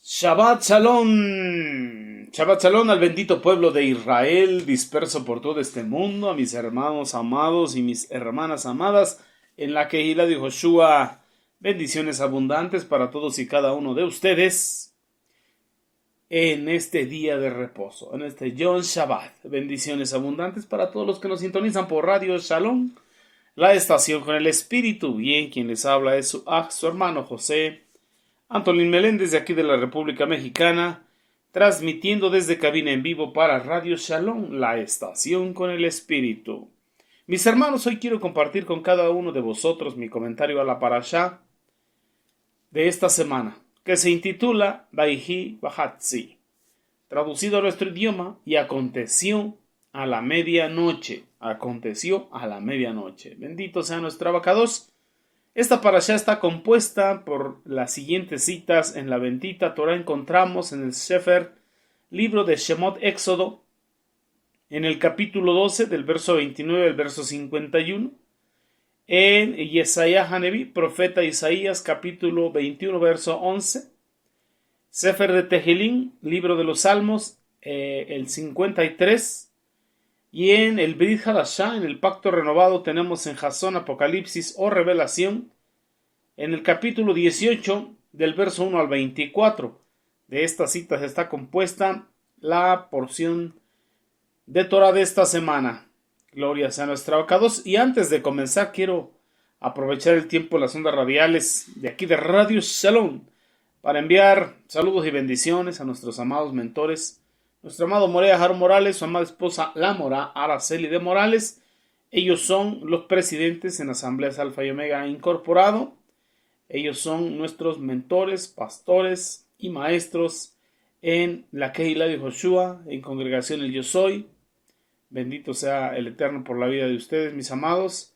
Shabbat Shalom. Shabbat Shalom al bendito pueblo de Israel disperso por todo este mundo, a mis hermanos amados y mis hermanas amadas en la Kehilá de Joshua. Bendiciones abundantes para todos y cada uno de ustedes en este día de reposo, en este Yom Shabbat. Bendiciones abundantes para todos los que nos sintonizan por Radio Shalom, la estación con el Espíritu. Bien, quien les habla es su hermano José Antolín Meléndez, de aquí de la República Mexicana, transmitiendo desde cabina en vivo para Radio Shalom, la estación con el Espíritu. Mis hermanos, hoy quiero compartir con cada uno de vosotros mi comentario a la parashá de esta semana, que se intitula Vayhi Bahatzi, traducido a nuestro idioma, y aconteció a la medianoche. Aconteció a la medianoche. Bendito sea nuestro Abacados. Esta parashá está compuesta por las siguientes citas. En la bendita Torah encontramos en el Sefer, libro de Shemot, Éxodo, en el capítulo 12, del verso 29 al verso 51. En Yesaya Haneví, profeta Isaías, capítulo 21, verso 11. Sefer de Tehilín, libro de los Salmos, el 53. Y en el Brit Hadashah, en el pacto renovado, tenemos en Jasón, Apocalipsis o Revelación, en el capítulo 18, del verso 1 al 24. De estas citas está compuesta la porción de Torah de esta semana. Gloria sea nuestra Abacados. Y antes de comenzar, quiero aprovechar el tiempo en las ondas radiales de aquí de Radio Shalom para enviar saludos y bendiciones a nuestros amados mentores, nuestro amado Morea Jaro Morales, su amada esposa La Mora Araceli de Morales. Ellos son los presidentes en Asambleas Alfa y Omega Incorporado. Ellos son nuestros mentores, pastores y maestros en la Kehilá de Joshua, en Congregación El Yo Soy. Bendito sea el Eterno por la vida de ustedes, mis amados.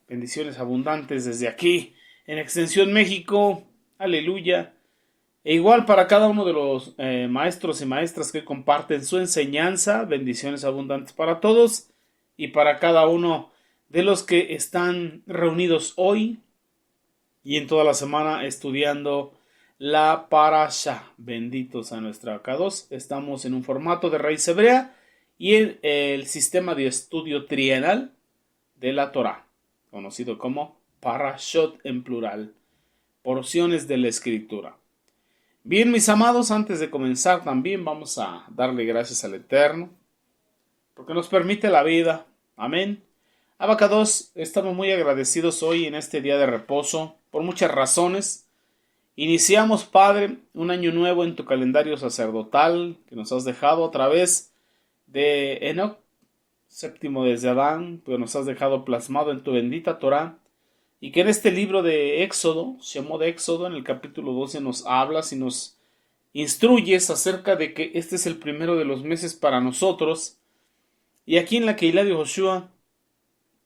Bendiciones abundantes desde aquí, en Extensión México. Aleluya. E igual para cada uno de los maestros y maestras que comparten su enseñanza, bendiciones abundantes para todos y para cada uno de los que están reunidos hoy y en toda la semana estudiando la parashá. Benditos a nuestra Abacados. Estamos en un formato de raíz hebrea y en el sistema de estudio trienal de la Torá, conocido como parashot en plural, porciones de la Escritura. Bien, mis amados, antes de comenzar también vamos a darle gracias al Eterno, porque nos permite la vida. Amén. Abacados, estamos muy agradecidos hoy en este día de reposo, por muchas razones. Iniciamos, Padre, un año nuevo en tu calendario sacerdotal, que nos has dejado a través de Enoch, séptimo desde Adán, pues nos has dejado plasmado en tu bendita Torá. Y que en este libro de Éxodo, Shemot de Éxodo, en el capítulo 12, nos hablas y nos instruyes acerca de que este es el primero de los meses para nosotros. Y aquí en la Kehilá de Joshua,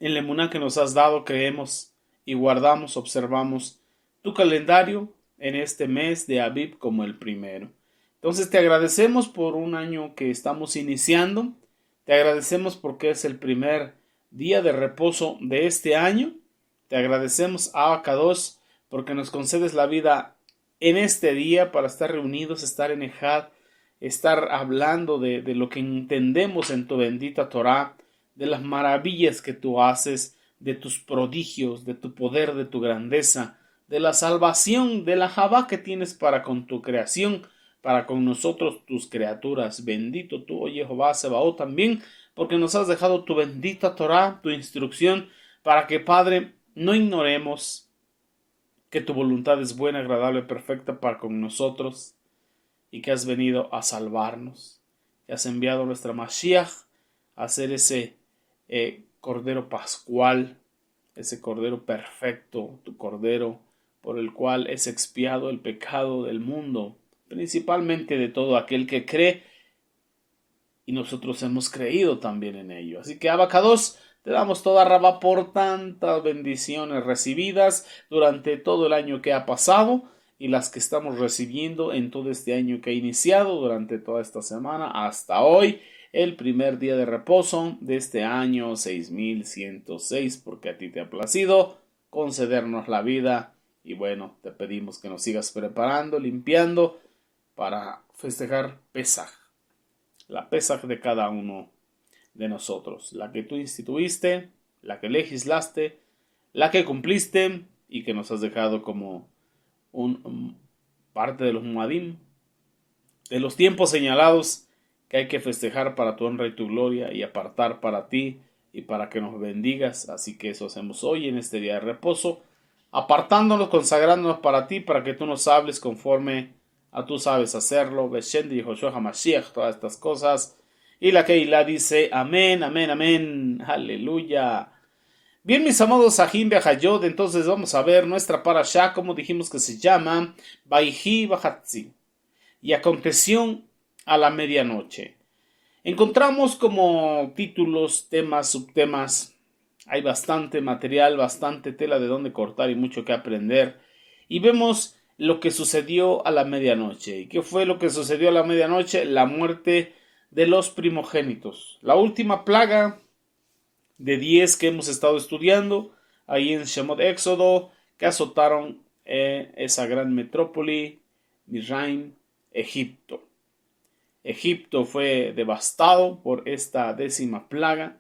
en la emuná que nos has dado, creemos y guardamos, observamos tu calendario en este mes de Abib como el primero. Entonces te agradecemos por un año que estamos iniciando. Te agradecemos porque es el primer día de reposo de este año. Te agradecemos, Abacados, porque nos concedes la vida en este día para estar reunidos, estar en Ejad, estar hablando de lo que entendemos en tu bendita Torá, de las maravillas que tú haces, de tus prodigios, de tu poder, de tu grandeza, de la salvación, de la Jabá que tienes para con tu creación, para con nosotros, tus criaturas. Bendito tú, oh Jehová Sebaot, también, porque nos has dejado tu bendita Torá, tu instrucción, para que, Padre, no ignoremos que tu voluntad es buena, agradable, perfecta para con nosotros y que has venido a salvarnos, que has enviado a nuestra Mashiach a ser ese Cordero Pascual, ese Cordero perfecto, tu Cordero por el cual es expiado el pecado del mundo, principalmente de todo aquel que cree, y nosotros hemos creído también en ello. Así que Abacados, te damos toda Rabá por tantas bendiciones recibidas durante todo el año que ha pasado y las que estamos recibiendo en todo este año que ha iniciado durante toda esta semana hasta hoy, el primer día de reposo de este año 6106, porque a ti te ha placido concedernos la vida Y bueno, te pedimos que nos sigas preparando, limpiando para festejar Pesaj, la Pesaj de cada uno de nosotros, la que tú instituiste, la que legislaste, la que cumpliste y que nos has dejado como parte de los Muadim, de los tiempos señalados que hay que festejar para tu honra y tu gloria y apartar para ti y para que nos bendigas. Así que eso hacemos hoy en este día de reposo, apartándonos, consagrándonos para ti, para que tú nos hables conforme a tú sabes hacerlo. Beshem y Joshua HaMashiach, todas estas cosas. Y la Keilah dice amén, amén, amén, aleluya. Bien, mis amados Sahim Behayod, entonces vamos a ver nuestra parashá, como dijimos que se llama Vayhi Bahatzi. Y aconteció a la medianoche. Encontramos como títulos, temas, subtemas. Hay bastante material, bastante tela de donde cortar y mucho que aprender. Y vemos lo que sucedió a la medianoche. ¿Y qué fue lo que sucedió a la medianoche? La muerte de los primogénitos. La última plaga de 10 que hemos estado estudiando ahí en Shemot Éxodo, que azotaron esa gran metrópoli, Misraim, Egipto. Egipto fue devastado por esta 10ª plaga,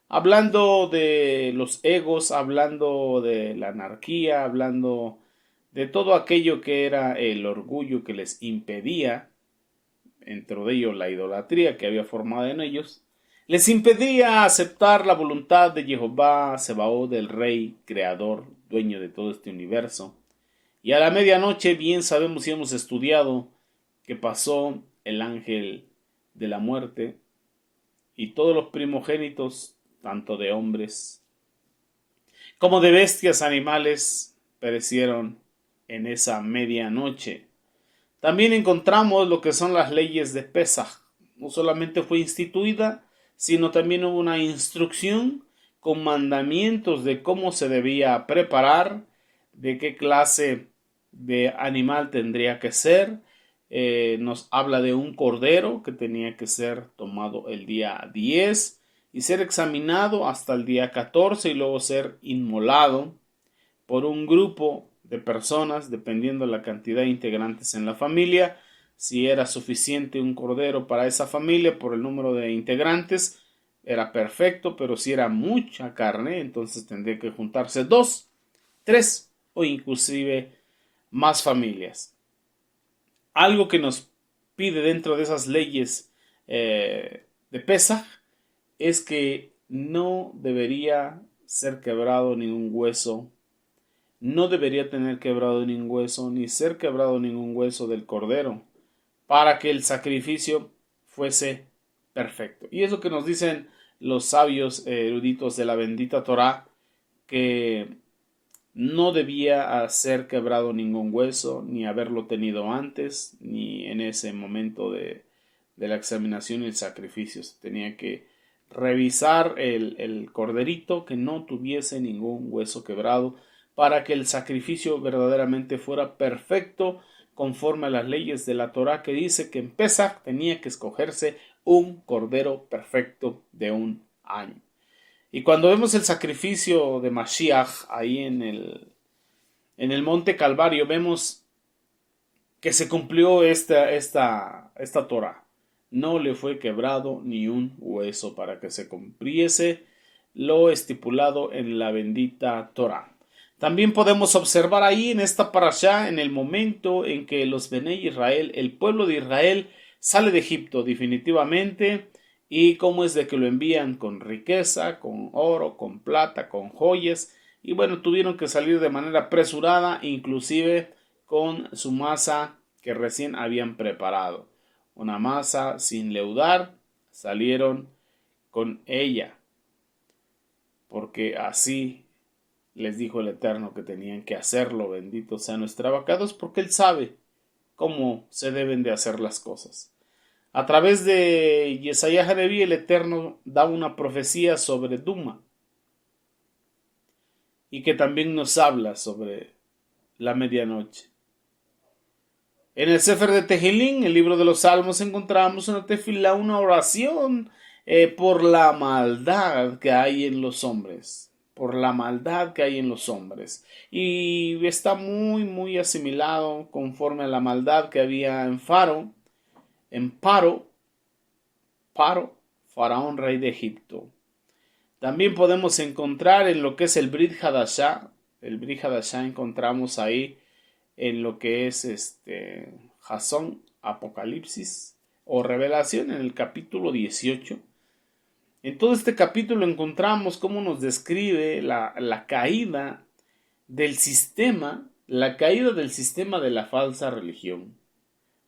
hablando de los egos, hablando de la anarquía, hablando de todo aquello que era el orgullo que les impedía, dentro de ellos la idolatría que había formado en ellos, les impedía aceptar la voluntad de Jehová Sebaot, del Rey, Creador, dueño de todo este universo. Y a la medianoche bien sabemos y hemos estudiado que pasó el ángel de la muerte y todos los primogénitos, tanto de hombres como de bestias, animales, perecieron en esa medianoche. También encontramos lo que son las leyes de Pesaj. No solamente fue instituida, sino también hubo una instrucción con mandamientos de cómo se debía preparar, de qué clase de animal tendría que ser. Nos habla de un cordero que tenía que ser tomado el día 10 y ser examinado hasta el día 14 y luego ser inmolado por un grupo de personas, dependiendo de la cantidad de integrantes en la familia. Si era suficiente un cordero para esa familia por el número de integrantes, era perfecto, pero si era mucha carne, entonces tendría que juntarse 2, 3 o inclusive más familias. Algo que nos pide dentro de esas leyes de Pesaj es que no debería ser quebrado ningún hueso, no debería tener quebrado ningún hueso, ni ser quebrado ningún hueso del cordero, para que el sacrificio fuese perfecto. Y es lo que nos dicen los sabios eruditos de la bendita Torá, que no debía ser quebrado ningún hueso, ni haberlo tenido antes, ni en ese momento de la examinación y el sacrificio. Se tenía que revisar el corderito que no tuviese ningún hueso quebrado, para que el sacrificio verdaderamente fuera perfecto, conforme a las leyes de la Torá, que dice que en Pesaj tenía que escogerse un cordero perfecto de un año. Y cuando vemos el sacrificio de Mashiach ahí en el monte Calvario, vemos que se cumplió esta Torá. No le fue quebrado ni un hueso, para que se cumpliese lo estipulado en la bendita Torá. También podemos observar ahí en esta parashá, en el momento en que los Benei Israel, el pueblo de Israel, sale de Egipto definitivamente, y cómo es de que lo envían con riqueza, con oro, con plata, con joyas, y bueno, tuvieron que salir de manera apresurada, inclusive con su masa que recién habían preparado. Una masa sin leudar, salieron con ella, porque así les dijo el Eterno que tenían que hacerlo. Bendito sea nuestro abacados, porque Él sabe cómo se deben de hacer las cosas. A través de Yesaya Haneví, el Eterno da una profecía sobre Duma, y que también nos habla sobre la medianoche. En el Sefer de Tejilín, el libro de los Salmos, encontramos una tefilá, una oración por la maldad que hay en los hombres, por la maldad que hay en los hombres. Y está muy, muy asimilado conforme a la maldad que había en Paro, faraón rey de Egipto. También podemos encontrar en lo que es el Brit Hadashah. El Brit Hadashah encontramos ahí en lo que es Jasón, Apocalipsis o Revelación en el capítulo 18. En todo este capítulo encontramos cómo nos describe la caída del sistema, la caída del sistema de la falsa religión.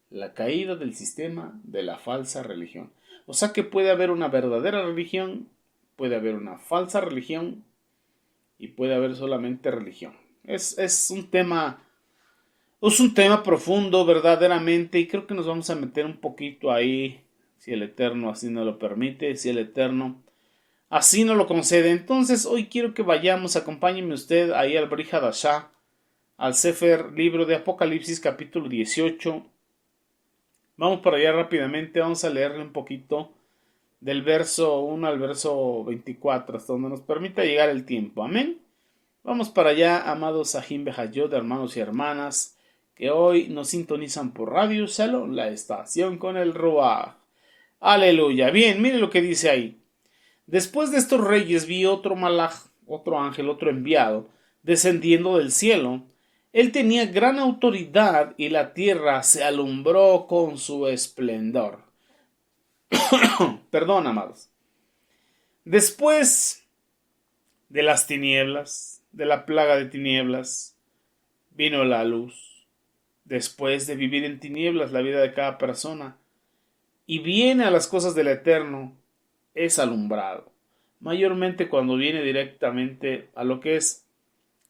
La caída del sistema de la falsa religión. O sea que puede haber una verdadera religión, puede haber una falsa religión y puede haber solamente religión. Es un tema profundo verdaderamente y creo que nos vamos a meter un poquito ahí, si el Eterno así nos lo permite, si el Eterno así nos lo concede. Entonces hoy quiero que vayamos, acompáñeme usted ahí al Brit Hadashah, al Sefer, libro de Apocalipsis capítulo 18. Vamos para allá rápidamente, vamos a leerle un poquito del verso 1 al verso 24, hasta donde nos permita llegar el tiempo. Amén. Vamos para allá, amados Sahim Behayot, hermanos y hermanas, que hoy nos sintonizan por Radio Shalom, la estación con el Ruach. Aleluya. Bien, mire lo que dice ahí. Después de estos reyes vi otro malaj, otro ángel, otro enviado, descendiendo del cielo. Él tenía gran autoridad y la tierra se alumbró con su esplendor. Perdón, amados. Después de las tinieblas, de la plaga de tinieblas, vino la luz. Después de vivir en tinieblas la vida de cada persona, y viene a las cosas del Eterno, es alumbrado. Mayormente cuando viene directamente a lo que es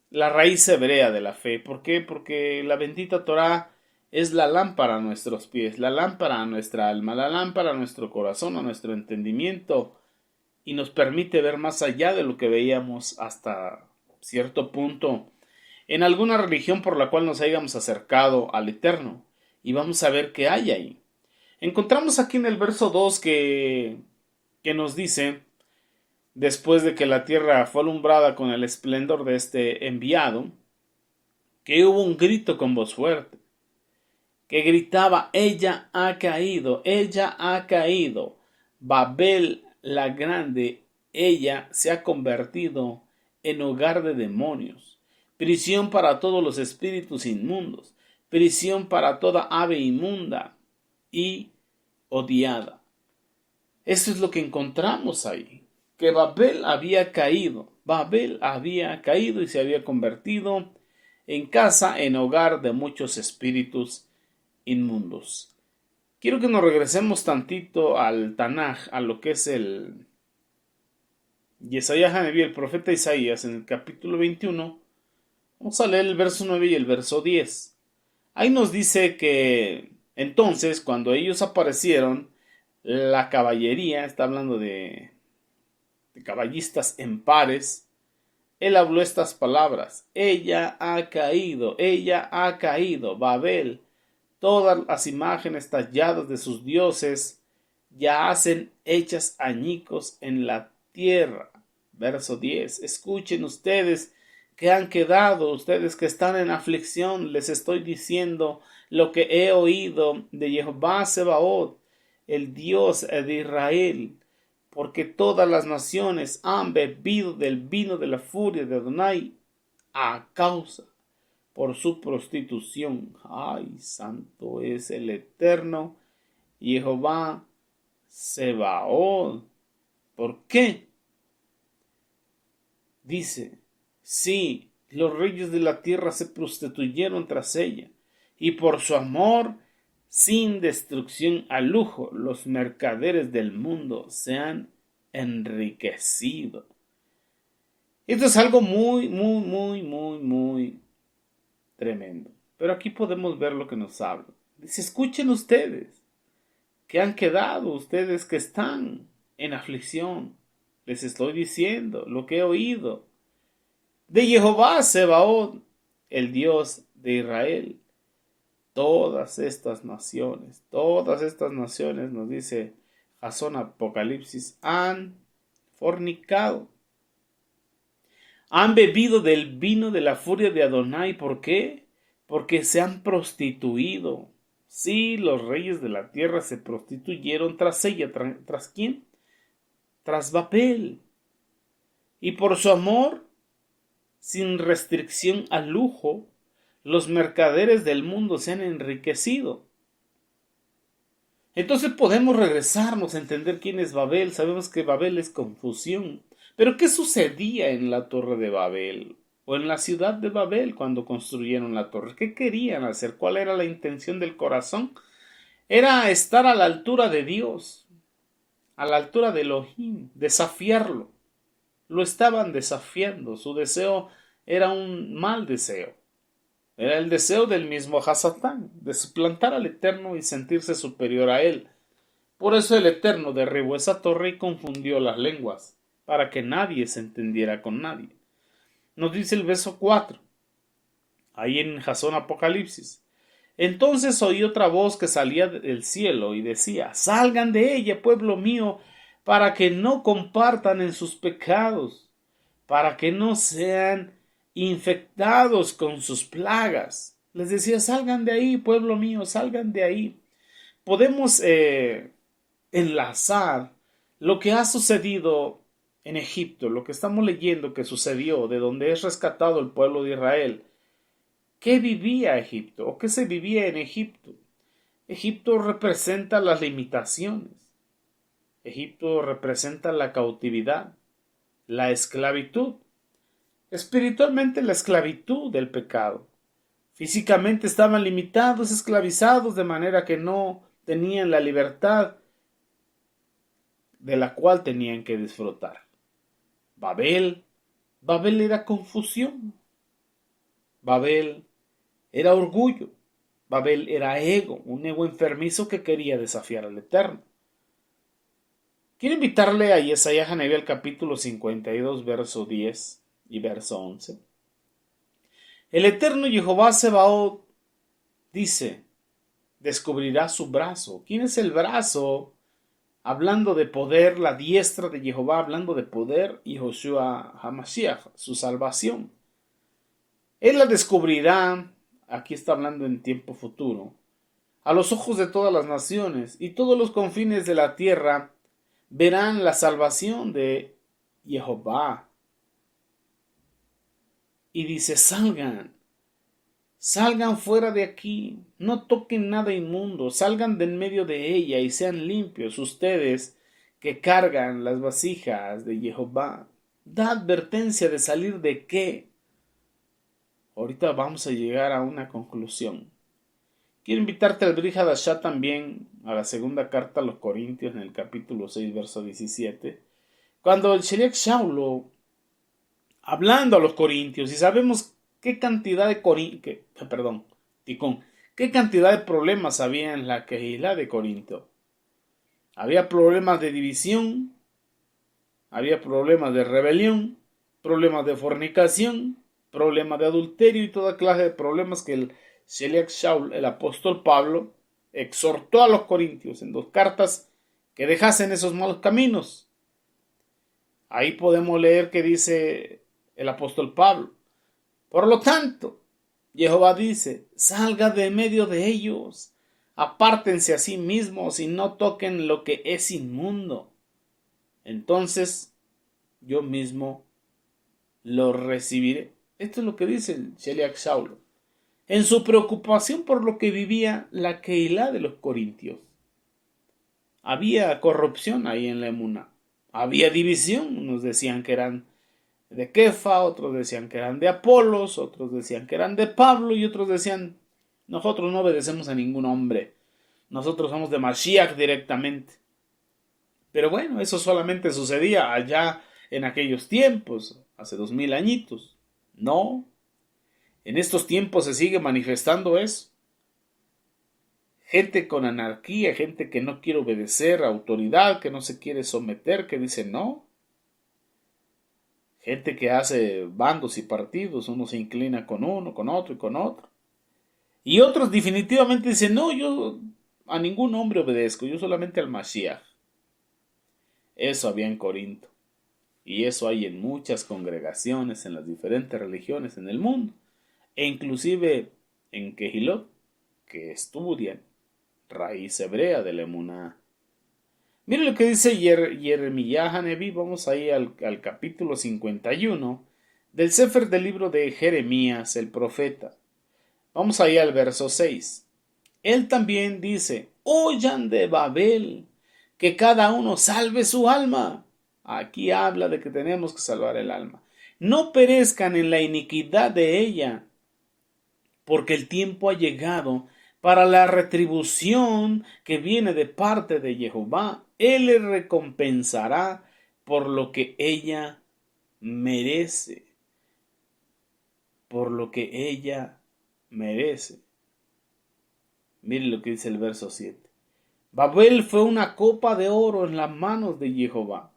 la raíz hebrea de la fe. ¿Por qué? Porque la bendita Torah es la lámpara a nuestros pies, la lámpara a nuestra alma, la lámpara a nuestro corazón, a nuestro entendimiento, y nos permite ver más allá de lo que veíamos hasta cierto punto en alguna religión por la cual nos hayamos acercado al Eterno, y vamos a ver qué hay ahí. Encontramos aquí en el verso 2 que nos dice: después de que la tierra fue alumbrada con el esplendor de este enviado, que hubo un grito con voz fuerte, que gritaba: ella ha caído, Babel la grande, ella se ha convertido en hogar de demonios, prisión para todos los espíritus inmundos, prisión para toda ave inmunda y odiada. Esto es lo que encontramos ahí, que Babel había caído y se había convertido en casa, en hogar de muchos espíritus inmundos. Quiero que nos regresemos tantito al Tanaj, a lo que es el Yesaya Haneví, el profeta Isaías, en el capítulo 21. Vamos a leer el verso 9 y el verso 10. Ahí nos dice que entonces, cuando ellos aparecieron, la caballería, está hablando de caballistas en pares, él habló estas palabras: ella ha caído, Babel. Todas las imágenes talladas de sus dioses yacen hechas añicos en la tierra. Verso 10. Escuchen ustedes que han quedado, ustedes que están en aflicción, les estoy diciendo lo que he oído de Jehová Sebaot, el Dios de Israel, porque todas las naciones han bebido del vino de la furia de Adonai a causa por su prostitución. Ay, santo es el Eterno Jehová Sebaot. ¿Por qué? Dice: sí, los reyes de la tierra se prostituyeron tras ella, y por su amor sin destrucción al lujo, los mercaderes del mundo se han enriquecido. Esto es algo muy tremendo. Pero aquí podemos ver lo que nos habla. Dice: escuchen ustedes que han quedado, ustedes que están en aflicción. Les estoy diciendo lo que he oído de Jehová Sebaot, el Dios de Israel. Todas estas naciones, nos dice Jasón Apocalipsis, han fornicado, Han bebido del vino de la furia de Adonai. ¿Por qué? Porque se han prostituido. Sí, los reyes de la tierra se prostituyeron tras ella. ¿Tras quién? Tras Babel. Y por su amor, sin restricción al lujo, los mercaderes del mundo se han enriquecido. Entonces podemos regresarnos a entender quién es Babel. Sabemos que Babel es confusión. Pero ¿qué sucedía en la torre de Babel? O en la ciudad de Babel cuando construyeron la torre. ¿Qué querían hacer? ¿Cuál era la intención del corazón? Era estar a la altura de Dios, a la altura de Elohim, desafiarlo. Lo estaban desafiando. Su deseo era un mal deseo. Era el deseo del mismo Hasatán, de suplantar al Eterno y sentirse superior a él. Por eso el Eterno derribó esa torre y confundió las lenguas, para que nadie se entendiera con nadie. Nos dice el verso 4, ahí en Jasón Apocalipsis. Entonces oí otra voz que salía del cielo y decía: salgan de ella, pueblo mío, para que no compartan en sus pecados, para que no sean infectados con sus plagas. Les decía: salgan de ahí, pueblo mío, salgan de ahí. Podemos enlazar lo que ha sucedido en Egipto, lo que estamos leyendo que sucedió, de donde es rescatado el pueblo de Israel. ¿Qué vivía Egipto? ¿O qué se vivía en Egipto? Egipto representa las limitaciones. Egipto representa la cautividad, la esclavitud. Espiritualmente la esclavitud del pecado. Físicamente estaban limitados, esclavizados, de manera que no tenían la libertad de la cual tenían que disfrutar. Babel era confusión. Babel era orgullo. Babel era ego, un ego enfermizo que quería desafiar al Eterno. Quiero invitarle a Yesaya Hanevi al capítulo 52, verso 10 y verso 11. El Eterno Jehová Sebaot dice: descubrirá su brazo. ¿Quién es el brazo? Hablando de poder, la diestra de Jehová, hablando de poder, y Joshua HaMashiach, su salvación. Él la descubrirá, aquí está hablando en tiempo futuro, a los ojos de todas las naciones, y todos los confines de la tierra verán la salvación de Jehová. Y dice: salgan fuera de aquí, no toquen nada inmundo, salgan de en medio de ella y sean limpios ustedes que cargan las vasijas de Jehová. Da advertencia de salir de qué. Ahorita vamos a llegar a una conclusión. Quiero invitarte al Brit Hadashah también, a la segunda carta a los Corintios, en el capítulo 6, verso 17, cuando el Sheliach Shaulo, hablando a los Corintios, y sabemos qué cantidad de qué cantidad de problemas había en la Kehilá de Corinto. Había problemas de división, había problemas de rebelión, problemas de fornicación, problemas de adulterio y toda clase de problemas que el Sheliach Shaul, el apóstol Pablo, exhortó a los corintios en 2 cartas que dejasen esos malos caminos. Ahí podemos leer que dice el apóstol Pablo: por lo tanto, Jehová dice: salga de medio de ellos, apártense a sí mismos y no toquen lo que es inmundo. Entonces yo mismo lo recibiré. Esto es lo que dice el Sheliach Shaulo, en su preocupación por lo que vivía la Kehilá de los corintios. Había corrupción ahí en la emuná. Había división. Unos decían que eran de Kefa, otros decían que eran de Apolos, otros decían que eran de Pablo, y otros decían: nosotros no obedecemos a ningún hombre, nosotros somos de Mashiach directamente. Pero bueno, eso solamente sucedía allá en aquellos tiempos, hace 2000 añitos. No, en estos tiempos se sigue manifestando eso. Gente con anarquía, gente que no quiere obedecer a autoridad, que no se quiere someter, que dice no. Gente que hace bandos y partidos, uno se inclina con uno, con otro y con otro. Y otros definitivamente dicen: no, yo a ningún hombre obedezco, yo solamente al Mashiach. Eso había en Corinto. Y eso hay en muchas congregaciones, en las diferentes religiones en el mundo, e inclusive en Kehilot, que estudian raíz hebrea de la emuná. Mire lo que dice Jeremías Haneví. Vamos ahí al capítulo 51 del Sefer del libro de Jeremías, el profeta. Vamos ahí al verso 6. Él también dice: oyan de Babel, que cada uno salve su alma. Aquí habla de que tenemos que salvar el alma. No perezcan en la iniquidad de ella, porque el tiempo ha llegado para la retribución que viene de parte de Jehová. Él le recompensará por lo que ella merece. Por lo que ella merece. Mire lo que dice el verso 7. Babel fue una copa de oro en las manos de Jehová.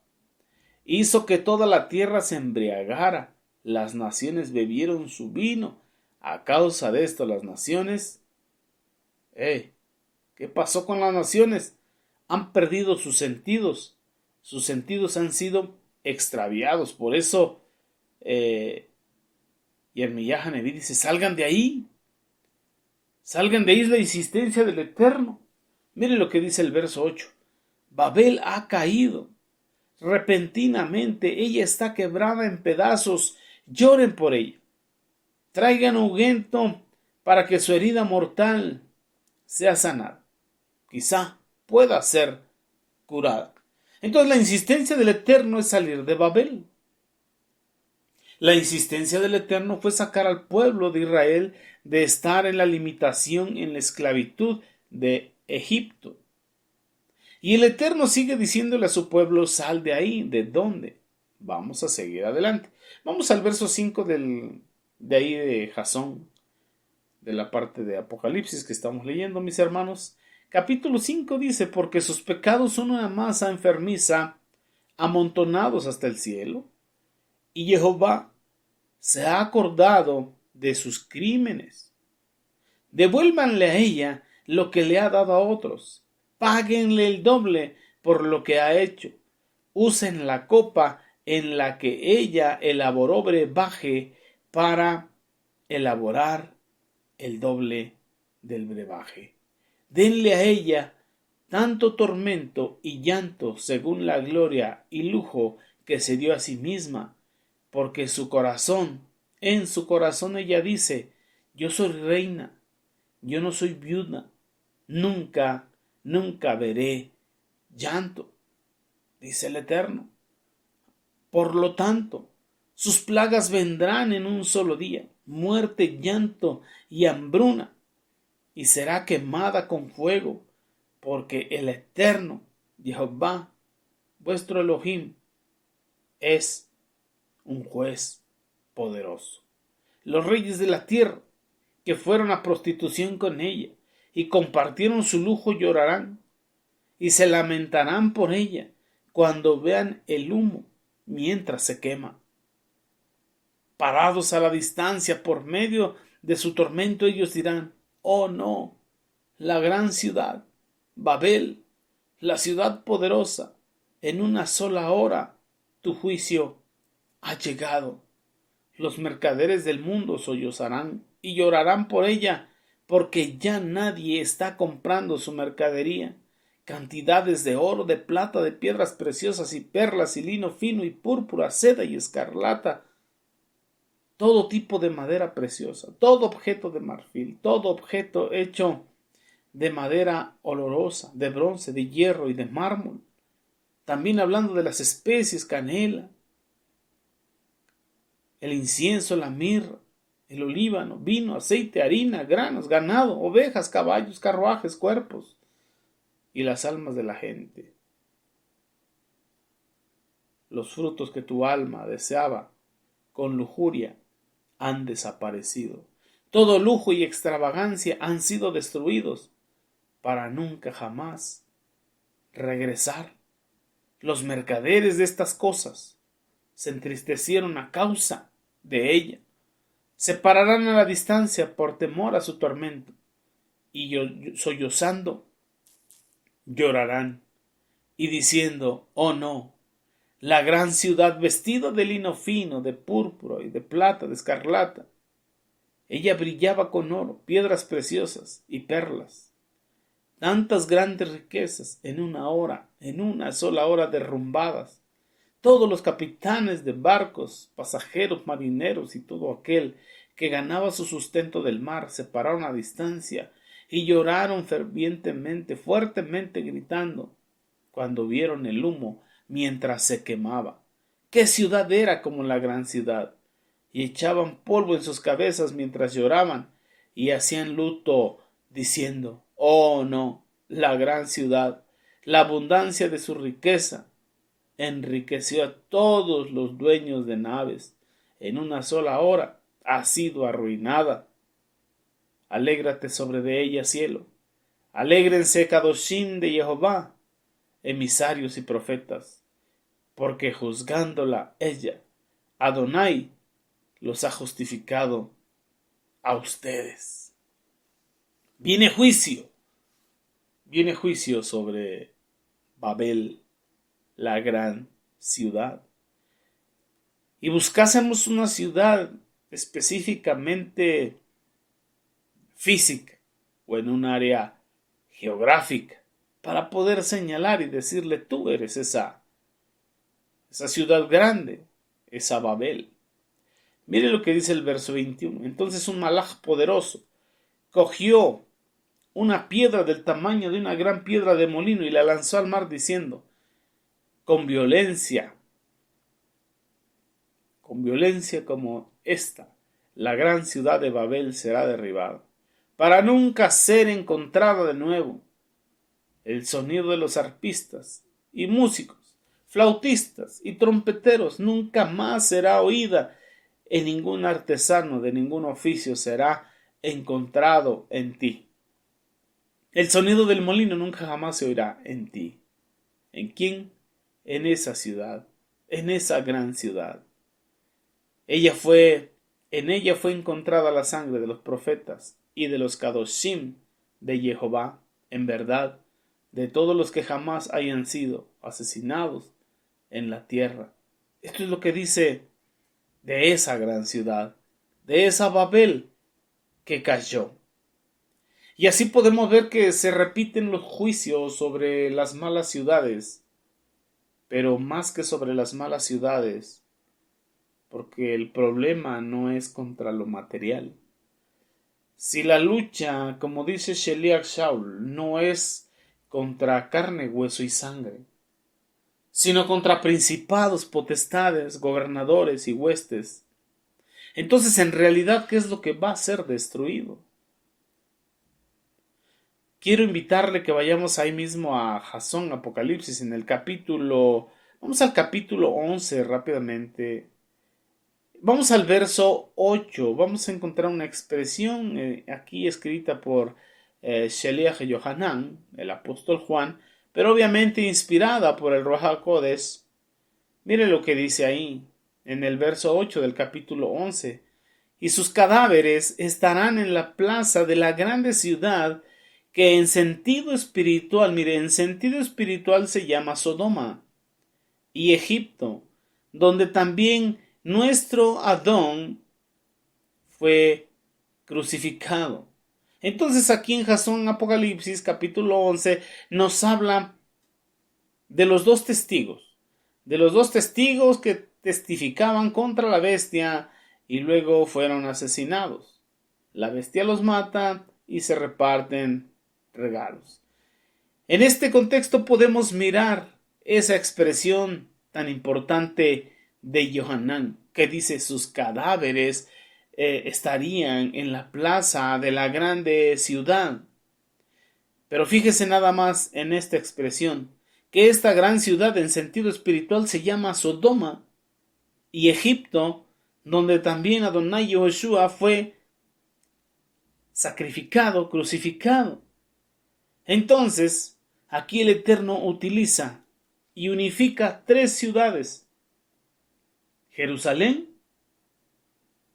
Hizo que toda la tierra se embriagara. Las naciones bebieron su vino. A causa de esto las naciones... ¿Qué pasó con las naciones? Han perdido sus sentidos. Sus sentidos han sido extraviados. Por eso Jeremías Haneví dice: salgan de ahí. Salgan de ahí, es la insistencia del Eterno. Mire lo que dice el verso 8. Babel ha caído. Repentinamente ella está quebrada en pedazos. Lloren por ella. Traigan ungüento para que su herida mortal sea sanada. Quizá pueda ser curada. Entonces la insistencia del Eterno es salir de Babel. La insistencia del Eterno fue sacar al pueblo de Israel de estar en la limitación, en la esclavitud de Egipto. Y el Eterno sigue diciéndole a su pueblo: sal de ahí. ¿De dónde? Vamos a seguir adelante. Vamos al verso 5 de ahí de Jasón, de la parte de Apocalipsis que estamos leyendo, mis hermanos. Capítulo 5 dice: porque sus pecados son una masa enfermiza, amontonados hasta el cielo, y Jehová se ha acordado de sus crímenes. Devuélvanle a ella lo que le ha dado a otros. Páguenle el doble por lo que ha hecho. Usen la copa en la que ella elaboró brebaje para elaborar el doble del brebaje. Denle a ella tanto tormento y llanto según la gloria y lujo que se dio a sí misma, porque en su corazón ella dice: yo soy reina, yo no soy viuda, nunca veré llanto, dice el Eterno. Por lo tanto, sus plagas vendrán en un solo día: muerte, llanto y hambruna, y será quemada con fuego, porque el Eterno, Jehová, vuestro Elohim, es un juez poderoso. Los reyes de la tierra que fueron a prostitución con ella y compartieron su lujo llorarán y se lamentarán por ella cuando vean el humo mientras se quema. Parados a la distancia por medio de su tormento, ellos dirán: oh no, la gran ciudad, Babel, la ciudad poderosa, en una sola hora tu juicio ha llegado. Los mercaderes del mundo sollozarán y llorarán por ella, porque ya nadie está comprando su mercadería. Cantidades de oro, de plata, de piedras preciosas y perlas y lino fino y púrpura, seda y escarlata, todo tipo de madera preciosa, todo objeto de marfil, todo objeto hecho de madera olorosa, de bronce, de hierro y de mármol. También hablando de las especies: canela, el incienso, la mirra, el olíbano, vino, aceite, harina, granos, ganado, ovejas, caballos, carruajes, cuerpos y las almas de la gente. Los frutos que tu alma deseaba con lujuria han desaparecido. Todo lujo y extravagancia han sido destruidos para nunca jamás regresar. Los mercaderes de estas cosas se entristecieron a causa de ella. Se pararán a la distancia por temor a su tormento, y sollozando llorarán y diciendo: oh no, la gran ciudad vestida de lino fino, de púrpura y de plata, de escarlata. Ella brillaba con oro, piedras preciosas y perlas. Tantas grandes riquezas en una sola hora derrumbadas. Todos los capitanes de barcos, pasajeros, marineros y todo aquel que ganaba su sustento del mar se pararon a distancia y lloraron fervientemente, fuertemente gritando, cuando vieron el humo mientras se quemaba. ¿Qué ciudad era como la gran ciudad? Y echaban polvo en sus cabezas mientras lloraban y hacían luto, diciendo, oh no, la gran ciudad, la abundancia de su riqueza, enriqueció a todos los dueños de naves. En una sola hora ha sido arruinada. Alégrate sobre de ella, cielo. Alégrense Kadoshim de Jehová, emisarios y profetas, porque juzgándola ella, Adonai, los ha justificado a ustedes. Viene juicio sobre Babel, la gran ciudad. Y buscásemos una ciudad específicamente física o en un área geográfica para poder señalar y decirle, tú eres esa ciudad grande, esa Babel. Mire lo que dice el verso 21. Entonces un malaj poderoso cogió una piedra del tamaño de una gran piedra de molino y la lanzó al mar diciendo, con violencia como esta, la gran ciudad de Babel será derribada, para nunca ser encontrada de nuevo. El sonido de los arpistas y músicos, flautistas y trompeteros nunca más será oída, en ningún artesano de ningún oficio será encontrado en ti. El sonido del molino nunca jamás se oirá en ti. ¿En quién? En esa ciudad, en esa gran ciudad. En ella fue encontrada la sangre de los profetas y de los Kadoshim de Jehová, en verdad, de todos los que jamás hayan sido asesinados en la tierra. Esto es lo que dice de esa gran ciudad, de esa Babel que cayó. Y así podemos ver que se repiten los juicios sobre las malas ciudades, pero más que sobre las malas ciudades, porque el problema no es contra lo material. Si la lucha, como dice Sheliach Shaul, no es contra carne, hueso y sangre, sino contra principados, potestades, gobernadores y huestes, entonces en realidad, ¿qué es lo que va a ser destruido? Quiero invitarle que vayamos ahí mismo a Jasón, Apocalipsis, en el capítulo, vamos al capítulo 11 rápidamente. Vamos al verso 8, vamos a encontrar una expresión aquí escrita por Sheliach Yohanan, el apóstol Juan, pero obviamente inspirada por el Ruach HaKodesh. Mire lo que dice ahí, en el verso 8 del capítulo 11. Y sus cadáveres estarán en la plaza de la grande ciudad, que en sentido espiritual, mire, en sentido espiritual se llama Sodoma y Egipto, donde también nuestro Adón fue crucificado. Entonces aquí en Jasón Apocalipsis capítulo 11 nos habla de los dos testigos que testificaban contra la bestia y luego fueron asesinados. La bestia los mata y se reparten regalos. En este contexto podemos mirar esa expresión tan importante de Yohanan, que dice sus cadáveres estarían en la plaza de la grande ciudad. Pero fíjese nada más en esta expresión, que esta gran ciudad en sentido espiritual se llama Sodoma y Egipto, donde también Adonai Yehoshua fue sacrificado, crucificado. Entonces, aquí el Eterno utiliza y unifica tres ciudades: Jerusalén,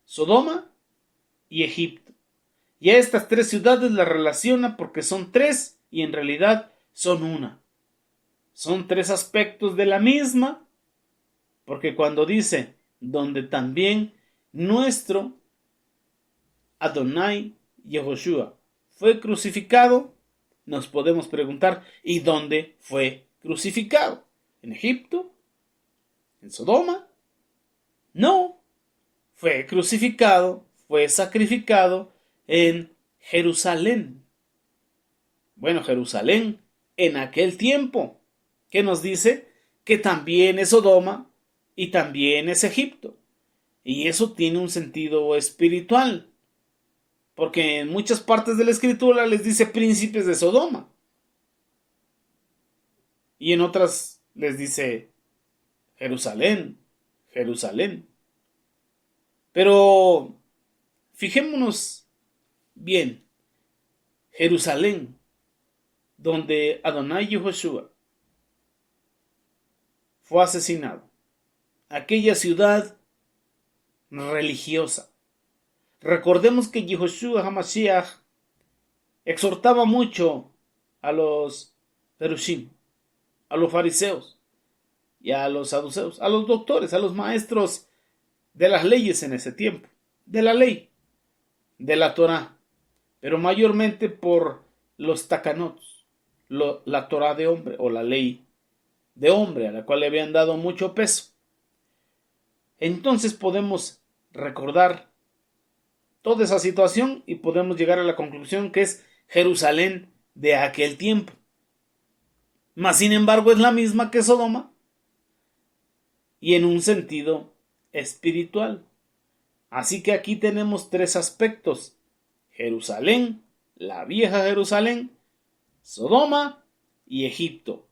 Sodoma y Egipto. Y a estas tres ciudades las relaciona porque son tres y en realidad son una. Son tres aspectos de la misma Porque cuando dice, donde también nuestro Adonai Yehoshua fue crucificado, nos podemos preguntar, ¿y dónde fue crucificado? ¿En Egipto? ¿En Sodoma? No, fue crucificado, fue sacrificado en Jerusalén. Bueno, Jerusalén en aquel tiempo, que nos dice que también es Sodoma y también es Egipto. Y eso tiene un sentido espiritual, porque en muchas partes de la escritura les dice príncipes de Sodoma. Y en otras les dice Jerusalén, Jerusalén. Pero fijémonos bien, Jerusalén, donde Adonai Yehoshua fue asesinado, aquella ciudad religiosa. Recordemos que Yehoshua HaMashiach exhortaba mucho a los Perushim, a los fariseos y a los saduceos, a los doctores, a los maestros de las leyes en ese tiempo, de la ley, de la Torá, pero mayormente por los takanot, la Torá de hombre o la ley de hombre, a la cual le habían dado mucho peso. Entonces podemos recordar toda esa situación y podemos llegar a la conclusión que es Jerusalén de aquel tiempo. Mas sin embargo es la misma que Sodoma y en un sentido espiritual. Así que aquí tenemos tres aspectos: Jerusalén, la vieja Jerusalén, Sodoma y Egipto.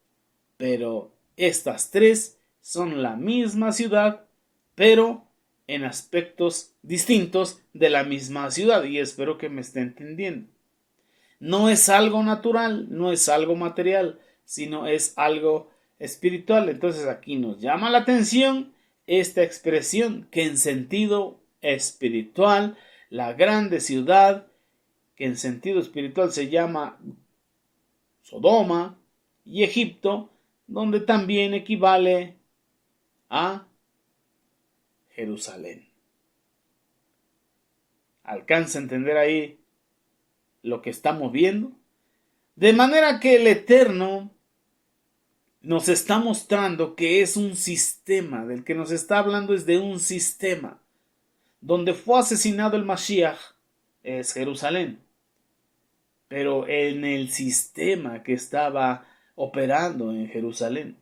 Pero estas tres son la misma ciudad, pero en aspectos distintos de la misma ciudad, y espero que me esté entendiendo. No es algo natural, no es algo material, sino es algo espiritual. Entonces aquí nos llama la atención esta expresión, que en sentido espiritual, la grande ciudad, que en sentido espiritual se llama Sodoma, y Egipto, donde también equivale a Jerusalén. ¿Alcanza a entender ahí lo que estamos viendo? De manera que el Eterno nos está mostrando que es un sistema, del que nos está hablando es de un sistema. Donde fue asesinado el Mashiach es Jerusalén. Pero en el sistema que estaba operando en Jerusalén.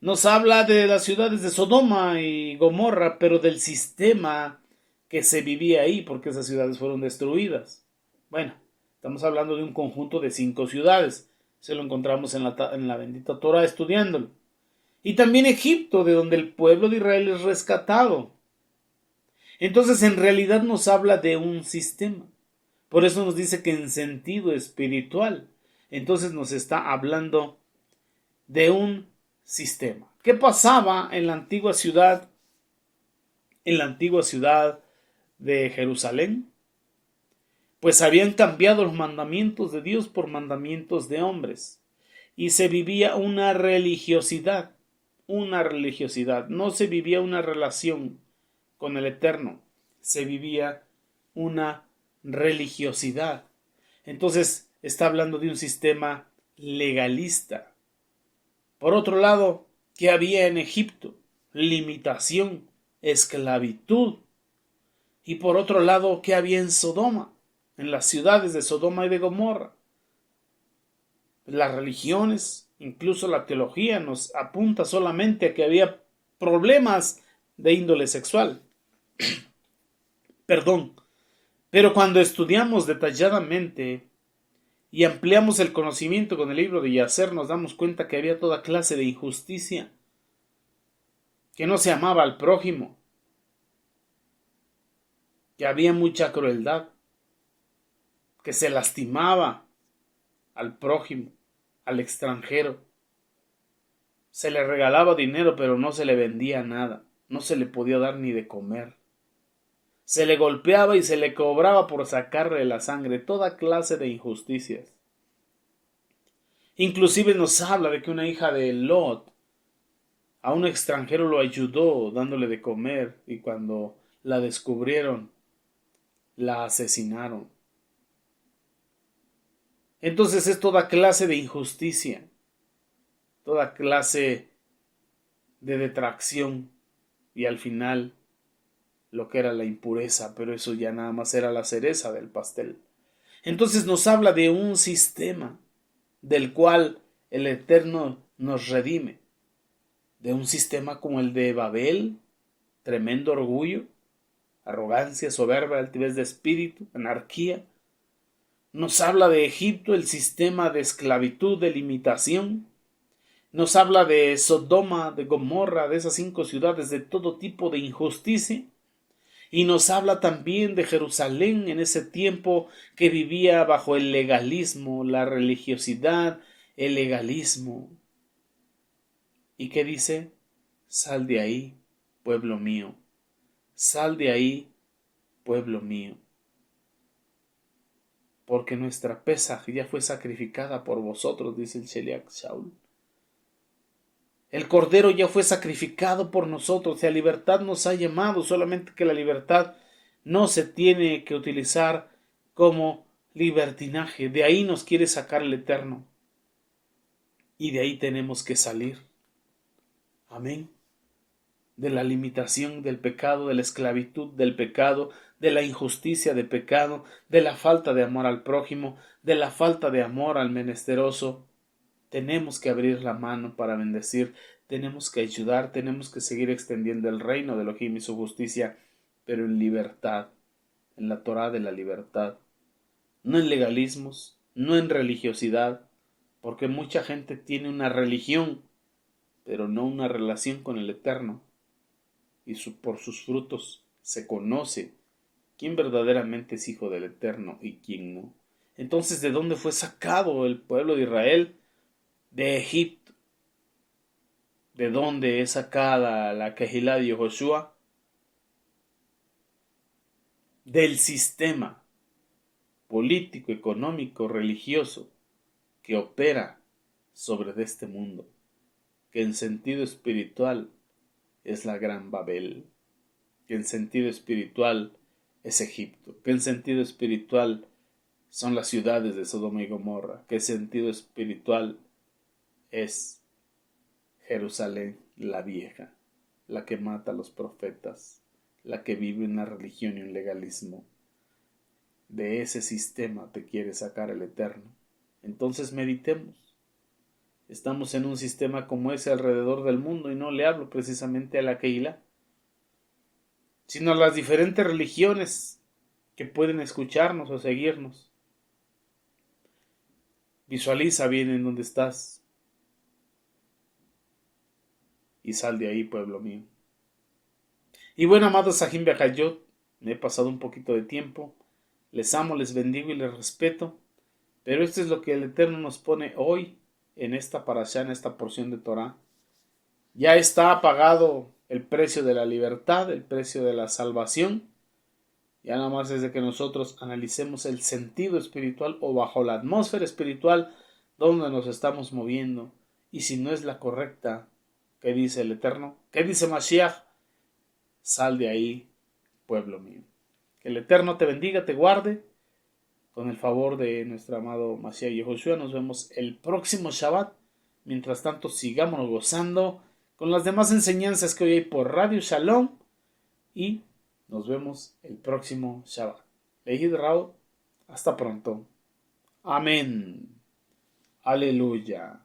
Nos habla de las ciudades de Sodoma y Gomorra, pero del sistema que se vivía ahí, porque esas ciudades fueron destruidas. Bueno, estamos hablando de un conjunto de 5 ciudades. Se lo encontramos en la bendita Torah estudiándolo. Y también Egipto, de donde el pueblo de Israel es rescatado. Entonces, en realidad nos habla de un sistema. Por eso nos dice que en sentido espiritual. Entonces nos está hablando de un sistema. ¿Qué pasaba en la antigua ciudad? En la antigua ciudad de Jerusalén. Pues habían cambiado los mandamientos de Dios por mandamientos de hombres. Y se vivía una religiosidad. Una religiosidad. No se vivía una relación con el Eterno. Se vivía una religiosidad. Entonces está hablando de un sistema legalista. Por otro lado, ¿qué había en Egipto? Limitación, esclavitud. Y por otro lado, ¿qué había en Sodoma? En las ciudades de Sodoma y de Gomorra. Las religiones, incluso la teología, nos apunta solamente a que había problemas de índole sexual. Perdón. Pero cuando estudiamos detalladamente y ampliamos el conocimiento con el libro de Yacer, nos damos cuenta que había toda clase de injusticia, que no se amaba al prójimo, que había mucha crueldad, que se lastimaba al prójimo, al extranjero. Se le regalaba dinero, pero no se le vendía nada, no se le podía dar ni de comer. Se le golpeaba y se le cobraba por sacarle la sangre, toda clase de injusticias. Inclusive nos habla de que una hija de Lot A un extranjero lo ayudó dándole de comer y cuando la descubrieron, la asesinaron. Entonces es toda clase de injusticia, toda clase de detracción y al final lo que era la impureza, pero eso ya nada más era la cereza del pastel. Entonces nos habla de un sistema del cual el Eterno nos redime, de un sistema como el de Babel, tremendo orgullo, arrogancia, soberbia, altivez de espíritu, anarquía. Nos habla de Egipto, el sistema de esclavitud, de limitación. Nos habla de Sodoma, de Gomorra, de esas 5 ciudades, de todo tipo de injusticia. Y nos habla también de Jerusalén en ese tiempo que vivía bajo el legalismo, la religiosidad, el legalismo. ¿Y qué dice? Sal de ahí, pueblo mío. Sal de ahí, pueblo mío. Porque nuestra Pesaj ya fue sacrificada por vosotros, dice el Sheliach Shaul. El Cordero ya fue sacrificado por nosotros, y a libertad nos ha llamado, solamente que la libertad no se tiene que utilizar como libertinaje. De ahí nos quiere sacar el Eterno. Y de ahí tenemos que salir. Amén. De la limitación del pecado, de la esclavitud del pecado, de la injusticia del pecado, de la falta de amor al prójimo, de la falta de amor al menesteroso. Tenemos que abrir la mano para bendecir, tenemos que ayudar, tenemos que seguir extendiendo el reino de Elohim y su justicia, pero en libertad, en la Torá de la libertad, no en legalismos, no en religiosidad, porque mucha gente tiene una religión, pero no una relación con el Eterno, y por sus frutos se conoce quién verdaderamente es hijo del Eterno y quién no. Entonces, ¿de dónde fue sacado el pueblo de Israel? De Egipto. ¿De dónde es sacada la Kehilá de Josué? Del sistema político, económico, religioso que opera sobre este mundo, que en sentido espiritual es la gran Babel, que en sentido espiritual es Egipto, que en sentido espiritual son las ciudades de Sodoma y Gomorra, que en sentido espiritual es Jerusalén la vieja, la que mata a los profetas, la que vive una religión y un legalismo. De ese sistema te quiere sacar el Eterno. Entonces meditemos. Estamos en un sistema como ese alrededor del mundo y no le hablo precisamente a la Keilah, sino a las diferentes religiones que pueden escucharnos o seguirnos. Visualiza bien en dónde estás y sal de ahí, pueblo mío. Y bueno, amados Sahim Behayot, me he pasado un poquito de tiempo. Les amo, les bendigo y les respeto. Pero esto es lo que el Eterno nos pone hoy en esta parashá, en esta porción de Torah. Ya está pagado el precio de la libertad, el precio de la salvación. Ya nada más es de que nosotros analicemos el sentido espiritual o bajo la atmósfera espiritual donde nos estamos moviendo. Y si no es la correcta, ¿qué dice el Eterno? ¿Qué dice Mashiach? Sal de ahí, pueblo mío. Que el Eterno te bendiga, te guarde. Con el favor de nuestro amado Mashiach Yehoshua, nos vemos el próximo Shabbat. Mientras tanto, sigámonos gozando con las demás enseñanzas que hoy hay por Radio Shalom. Y nos vemos el próximo Shabbat. Lehid Rao, hasta pronto. Amén. Aleluya.